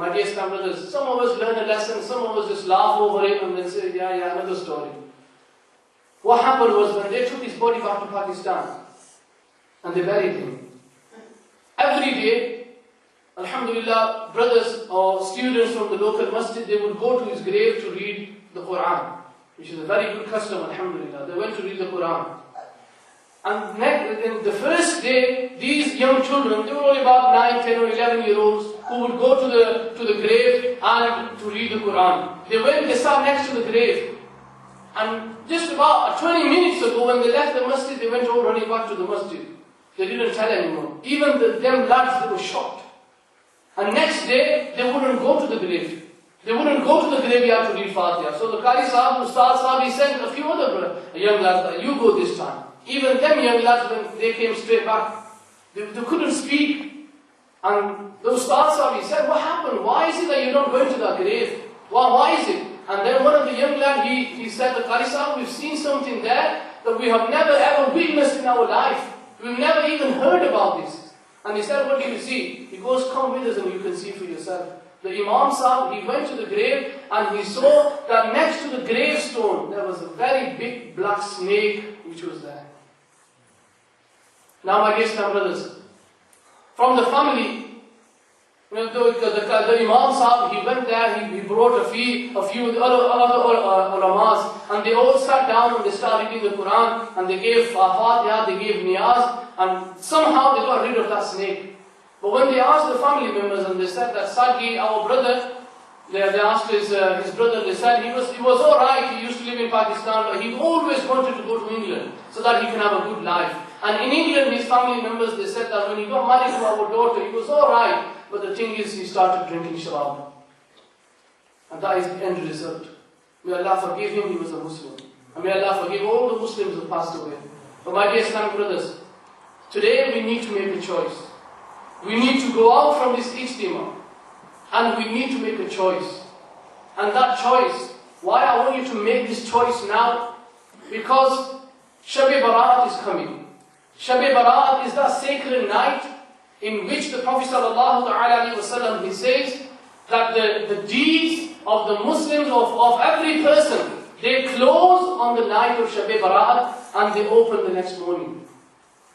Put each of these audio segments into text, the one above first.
my dear Islam brothers, some of us learn a lesson, some of us just laugh over it and then say, yeah, another story. What happened was when they took his body back to Pakistan and they buried him, every day, alhamdulillah, brothers or students from the local masjid, they would go to his grave to read the Quran, which is a very good custom, alhamdulillah. They went to read the Quran. And the first day, these young children, they were only about 9, 10 or 11 year olds, who would go to the grave and to read the Quran. They sat next to the grave. And just about 20 minutes ago, when they left the masjid, they went all running back to the masjid. They didn't tell anyone. Even them lads, they were shocked. And next day, they wouldn't go to the grave. They wouldn't go to the graveyard to read Fatiha. So the Qari Sahib, Ustad Sahib, he sent a few other young lads, you go this time. Even them young lads, when they came straight back, they couldn't speak. And the Ustad Sahib, he said, what happened? Why is it that you're not going to the grave? Why is it? And then one of the young lads, he said, the Qari Sahib, we've seen something there that we have never ever witnessed in our life. We've never even heard about this. And he said, what do you see? He goes, come with us and you can see for yourself. The Imam Sahib, he went to the grave and he saw that next to the gravestone, there was a very big black snake which was there. Now my dear Islam brothers, from the family, the Imam Sahib, he went there, he brought a few other ulamas, and they all sat down and they started reading the Quran, and they gave Fatiha, they gave Niyaz, and somehow they got rid of that snake. But when they asked the family members, and they said that Sagi, our brother, they asked his brother, they said he was alright, he used to live in Pakistan, but he always wanted to go to England, so that he can have a good life. And in England, his family members, they said that when he got married to our daughter, he was alright, but the thing is, he started drinking sharab. And that is the end result. May Allah forgive him, he was a Muslim. And may Allah forgive all the Muslims who passed away. But my dear Islamic brothers, today we need to make a choice. We need to go out from this ijtima, and we need to make a choice. And that choice, why I want you to make this choice now? Because Shab-e Barat is coming. Shab-e Barat is that sacred night in which the Prophet ﷺ, he says that the deeds of the Muslims, of every person, they close on the night of Shab-e Barat and they open the next morning.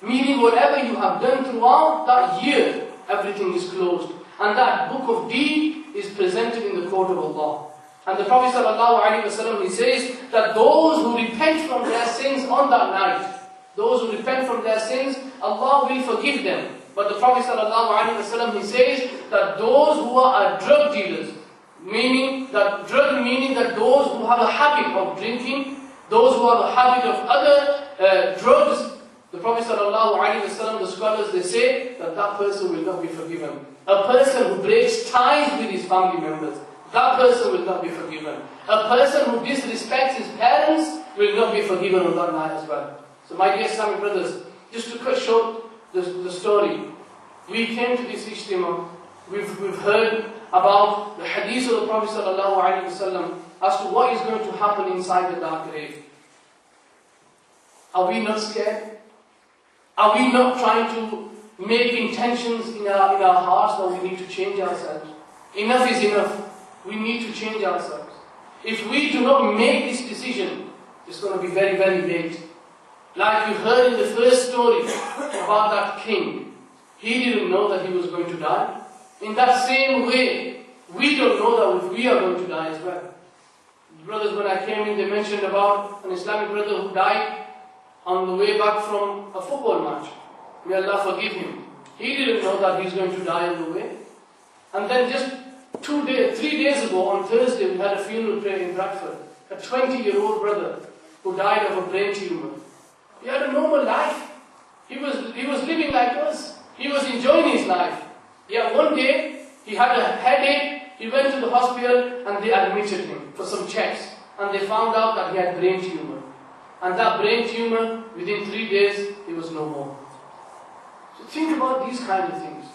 Meaning whatever you have done throughout that year, everything is closed. And that book of deed is presented in the court of Allah. And the Prophet ﷺ, he says that those who repent from their sins on that night, those who repent from their sins, Allah will forgive them. But the Prophet ﷺ, he says that those who are drug dealers, meaning that those who have a habit of drinking, those who have a habit of other drugs, the Prophet ﷺ, the scholars, they say that that person will not be forgiven. A person who breaks ties with his family members, that person will not be forgiven. A person who disrespects his parents will not be forgiven on that night as well. So my dear Islamic brothers, just to cut short the story, we came to this ijtima, we've heard about the hadith of the Prophet ﷺ as to what is going to happen inside the dark grave. Are we not scared? Are we not trying to make intentions in our hearts that we need to change ourselves? Enough is enough. We need to change ourselves. If we do not make this decision, it's going to be very, very late. Like you heard in the first story about that king. He didn't know that he was going to die. In that same way, we don't know that we are going to die as well. Brothers, when I came in, they mentioned about an Islamic brother who died on the way back from a football match. May Allah forgive him. He didn't know that he's going to die on the way. And then just 3 days ago, on Thursday, we had a funeral prayer in Bradford. A 20-year-old brother who died of a brain tumor. He had a normal life. He was living like us. He was enjoying his life. Yet one day, he had a headache. He went to the hospital and they admitted him for some checks. And they found out that he had brain tumor. And that brain tumor, within 3 days, he was no more. So think about these kind of things.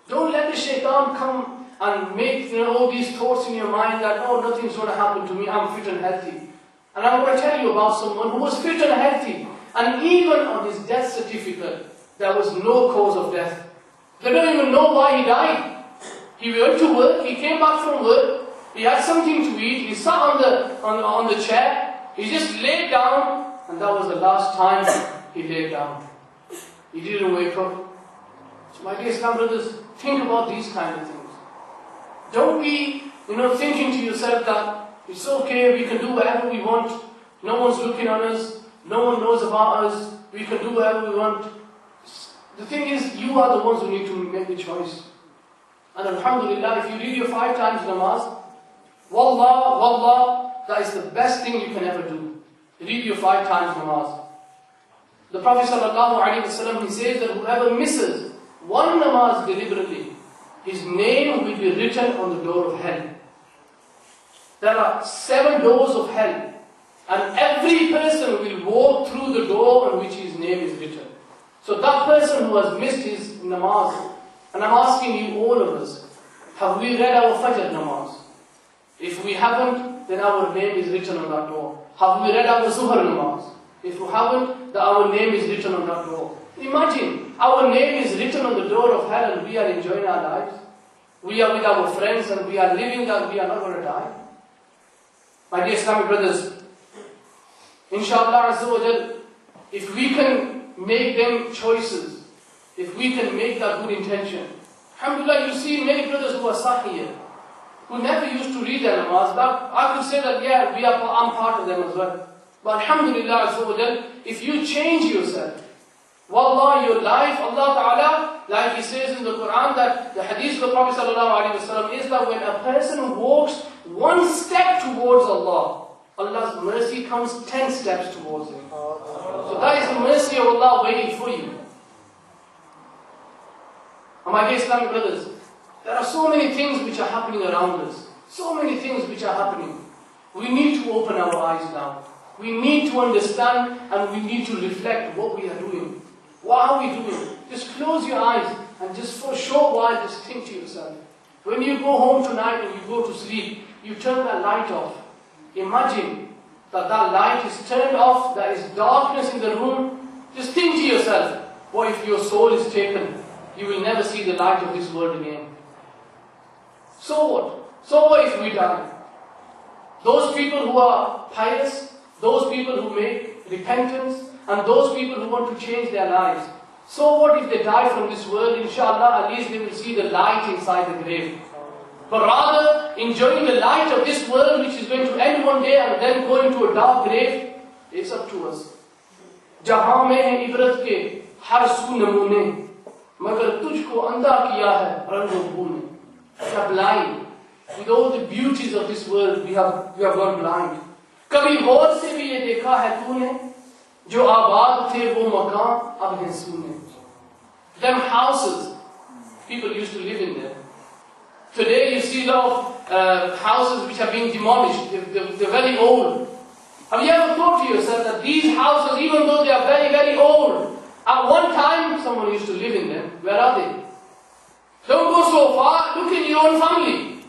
Don't let the shaitan come and make all these thoughts in your mind that, oh, nothing's going to happen to me, I'm fit and healthy. And I'm going to tell you about someone who was fit and healthy. And even on his death certificate, there was no cause of death. They don't even know why he died. He went to work, he came back from work, he had something to eat, he sat on the chair, he just laid down, and that was the last time he laid down. He didn't wake up. So my dear Islam brothers, think about these kind of things. Don't be, thinking to yourself that it's okay, we can do whatever we want, no one's looking on us, no one knows about us, we can do whatever we want. The thing is, you are the ones who need to make the choice. And alhamdulillah, if you read your 5 times namaz, wallah, that is the best thing you can ever do. Read your 5 times namaz. The Prophet ﷺ, he says that whoever misses one namaz deliberately, his name will be written on the door of hell. There are 7 doors of hell, and every person will walk through the door on which his name is written. So that person who has missed his namaz, and I'm asking you, all of us, have we read our Fajr namaz? If we haven't, then our name is written on that door. Have we read our Zuhr namaz? If we haven't, then our name is written on that door. Imagine, our name is written on the door of hell and we are enjoying our lives. We are with our friends and we are living that we are not going to die. My dear Islamic brothers, inshallah Azza wa Jal, if we can make them choices, if we can make that good intention. Alhamdulillah, you see many brothers who are sat here, who never used to read their namaz, but I could say that, yeah, I'm part of them as well. But alhamdulillah, Azza wa Jal, if you change yourself, wallah, your life, Allah Ta'ala, like He says in the Quran, that the hadith of the Prophet ﷺ is that when a person walks one step towards Allah, Allah's mercy comes 10 steps towards him. So that is the mercy of Allah waiting for you. And my dear Islamic brothers, there are so many things which are happening around us. So many things which are happening. We need to open our eyes now. We need to understand and we need to reflect what we are doing. What are we doing? Just close your eyes and just for a short while just think to yourself. When you go home tonight and you go to sleep, you turn that light off. Imagine that light is turned off, there is darkness in the room. Just think to yourself, what if your soul is taken? You will never see the light of this world again. So what? So what if we die? Those people who are pious, those people who make repentance, and those people who want to change their lives. So what if they die from this world? Inshallah, at least they will see the light inside the grave. But rather, enjoying the light of this world which is going to end one day and then go into a dark grave, it's up to us. जहाँ में है इबरत के हर सू नमूने, मगर तुझको अंधा किया है रंगो भूने. We are blind. With all the beauties of this world, we have gone blind. कभी गौर से भी ये देखा है तूने, जो आबाद थे वो मकान अब हैं सूने. Them houses, people used to live in them. Today you see a lot of houses which are being demolished. They're very old. Have you ever thought to yourself that these houses, even though they are very, very old, at one time someone used to live in them? Where are they? Don't go so far. Look in your own family.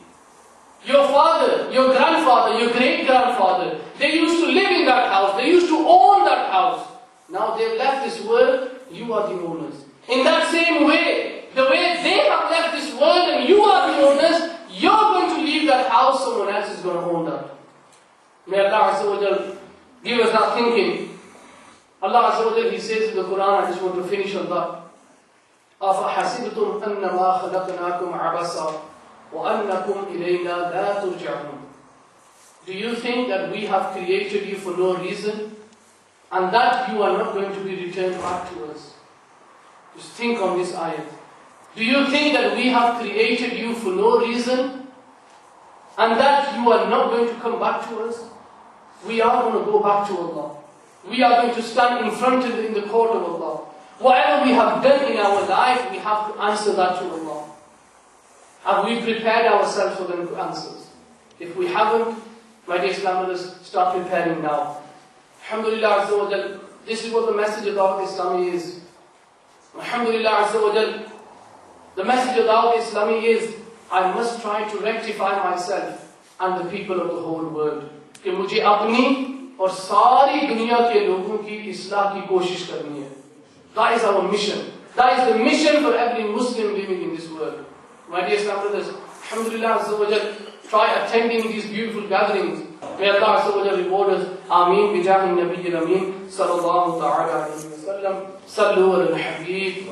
Your father, your grandfather, your great-grandfather, they used to live in that house. They used to own that house. Now they've left this world, you are the owners. In that same way, the way they have left this world and you are the owners, you're going to leave that house, someone else is going to own that. May Allah Azza wa Jal give us that thinking. Allah Azza wa Jal, He says in the Quran, I just want to finish on that. أَفَحَسِبْتُمْ أَنَّمَا خَلَقْنَاكُمْ عَبَسًا وَأَنَّكُمْ إِلَيْنَا لَا تُرْجَعُونَ. Do you think that we have created you for no reason and that you are not going to be returned back to us? Just think on this ayat. Do you think that we have created you for no reason and that you are not going to come back to us? We are going to go back to Allah. We are going to stand in front of in the court of Allah. Whatever we have done in our life, we have to answer that to Allah. Have we prepared ourselves for the answers? If we haven't, my dear Islam brothers, start preparing now. Alhamdulillah Azza wa Jal, this is what the message of Dawat Islami is. Alhamdulillah Azza wa Jal, the message of Dawat Islami is, I must try to rectify myself and the people of the whole world. कि मुझे अपनी और सारी दुनिया के लोगों की इस्लाह की कोशिश करनी है. That is our mission. That is the mission for every Muslim living in this world. My dear Islam brothers, alhamdulillah Azza wa Jal, try attending these beautiful gatherings. May Allah Azza wa Jal reward us. Ameen. Bijahi Nabi Ameen. Sallallahu ta'ala alayhi wa sallam. Sallu ala al-Habib.